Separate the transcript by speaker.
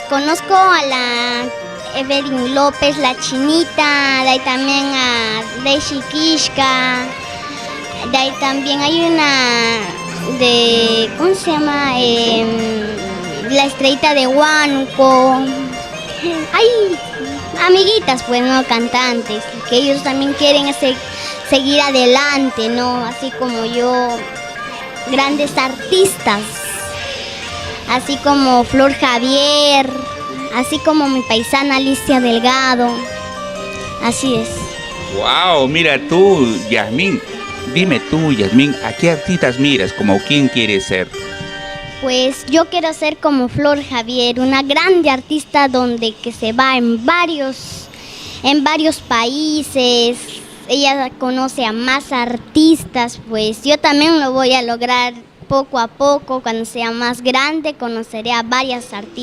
Speaker 1: conozco a la Evelyn López, la Chinita, de ahí también a Daisy Kishka, de ahí también hay una de, ¿cómo se llama? La Estrellita de Huánuco. Hay amiguitas, pues, ¿no? Cantantes, que ellos también quieren seguir adelante, ¿no? Así como yo, grandes artistas, así como Flor Javier, así como mi paisana Alicia Delgado, así es.
Speaker 2: Wow, mira tú, Yasmín. Dime tú, Yasmín, ¿a qué artistas miras? ¿Como quién quieres ser?
Speaker 1: Pues yo quiero ser como Flor Javier, una grande artista que se va en varios países. Ella conoce a más artistas, pues yo también lo voy a lograr poco a poco. Cuando sea más grande, conoceré a varias artistas.